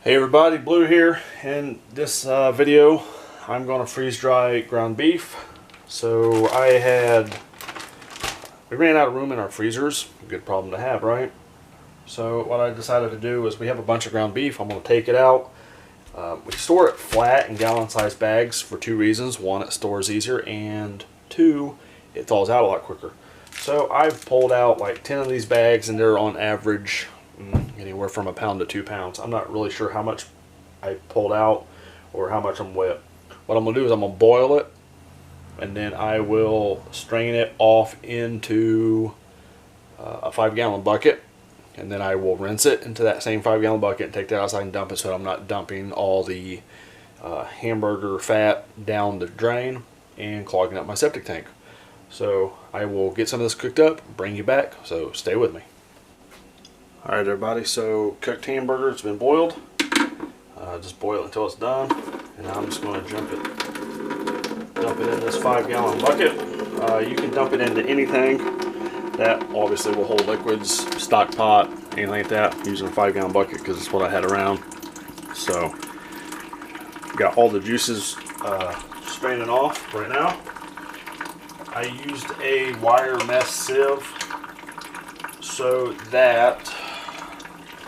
Hey everybody, Blue here. In this video I'm going to freeze dry ground beef. So we ran out of room in our freezers. Good problem to have, right? So what I decided to do is we have a bunch of ground beef. I'm going to take it out. We store it flat in gallon sized bags for two reasons. One, it stores easier, and two, it thaws out a lot quicker. So I've pulled out like 10 of these bags, and they're on average anywhere from 1 pound to 2 pounds. I'm not really sure how much I pulled out or how much I'm wet. What I'm going to do is I'm going to boil it, and then I will strain it off into a 5-gallon bucket, and then I will rinse it into that same 5-gallon bucket and take that outside and dump it so I'm not dumping all the hamburger fat down the drain and clogging up my septic tank. So I will get some of this cooked up, bring you back, so stay with me. Alright everybody, so cooked hamburger has been boiled. Just boil it until it's done, and I'm just going to dump it in this 5-gallon bucket. You can dump it into anything that obviously will hold liquids, stock pot, anything like that. I'm using a 5-gallon bucket because it's what I had around. So got all the juices straining off right now. I used a wire mesh sieve so that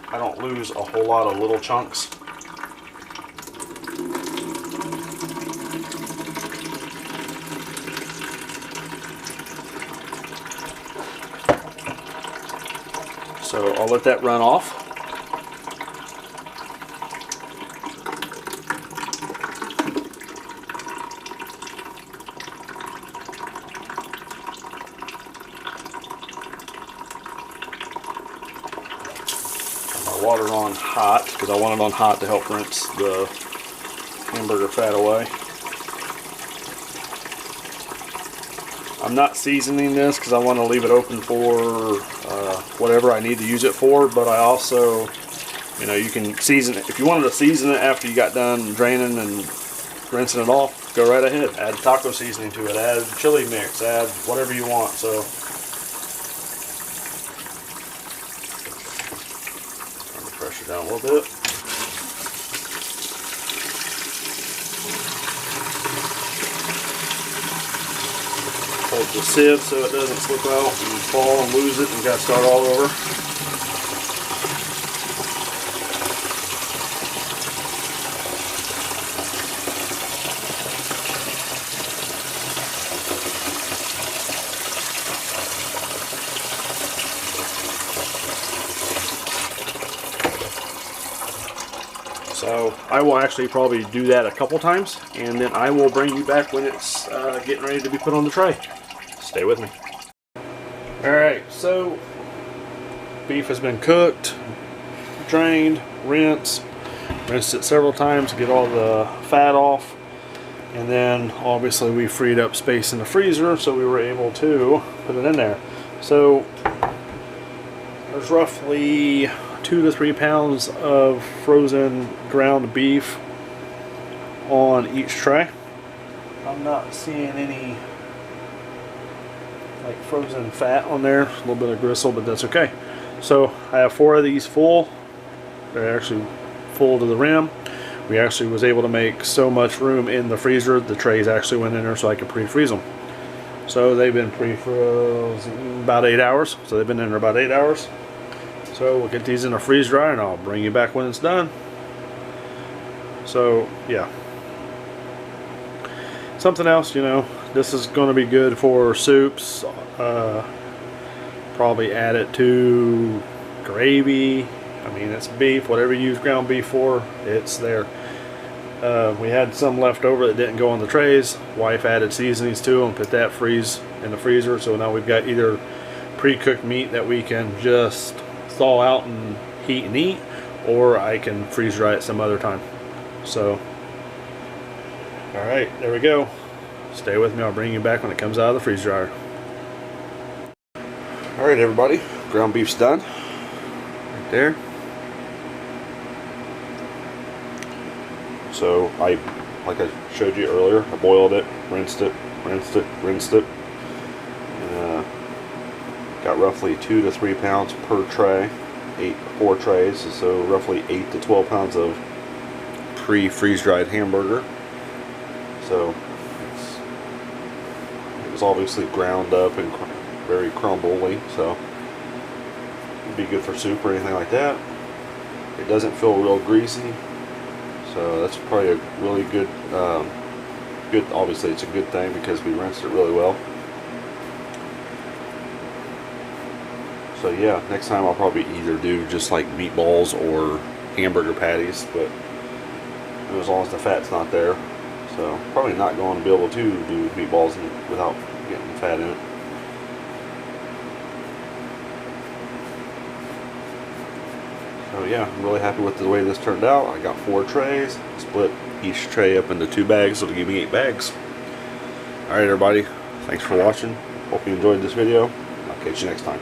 I don't lose a whole lot of little chunks. So I'll let that run off. Water on hot because I want it on hot to help rinse the hamburger fat away. I'm not seasoning this because I want to leave it open for whatever I need to use it for, but I also, you can season it. If you wanted to season it after you got done draining and rinsing it off, go right ahead. Add taco seasoning to it, add chili mix, add whatever you want. So pressure down a little bit. Hold the sieve so it doesn't slip out and fall and lose it and got to start all over. So I will actually probably do that a couple times, and then I will bring you back when it's getting ready to be put on the tray. Stay with me. Alright, so beef has been cooked, drained, rinsed it several times to get all the fat off, and then obviously we freed up space in the freezer so we were able to put it in there. So there's roughly 2 to 3 pounds of frozen ground beef on each tray. I'm not seeing any like frozen fat on there, a little bit of gristle, but that's okay. So I have 4 of these full. They're actually full to the rim. We actually was able to make so much room in the freezer, the trays actually went in there so I could pre-freeze them. So they've been pre-frozen about 8 hours. So they've been in there about 8 hours. So we'll get these in a freeze dryer and I'll bring you back when it's done. So yeah. Something else, this is going to be good for soups. Probably add it to gravy. I mean, it's beef, whatever you use ground beef for, it's there. We had some left over that didn't go on the trays. Wife added seasonings to them, put that freeze in the freezer. So now we've got either pre-cooked meat that we can just thaw out and heat and eat, or I can freeze dry it some other time. So alright, there we go. Stay with me, I'll bring you back when it comes out of the freeze dryer. Alright everybody, ground beef's done. Right there. So like I showed you earlier, I boiled it, rinsed it. Got roughly 2 to 3 pounds per tray. 4 trays, so roughly 8 to 12 pounds of pre-freeze dried hamburger. So it was obviously ground up and very crumbly, so it'd be good for soup or anything like that. It doesn't feel real greasy, so that's probably a really good, obviously it's a good thing because we rinsed it really well. So yeah, next time I'll probably either do just like meatballs or hamburger patties, but as long as the fat's not there. So probably not going to be able to do meatballs without getting fat in it. So yeah, I'm really happy with the way this turned out. I got 4 trays, split each tray up into 2 bags, so it'll give me 8 bags. Alright everybody, thanks for watching. Hope you enjoyed this video. I'll catch you next time.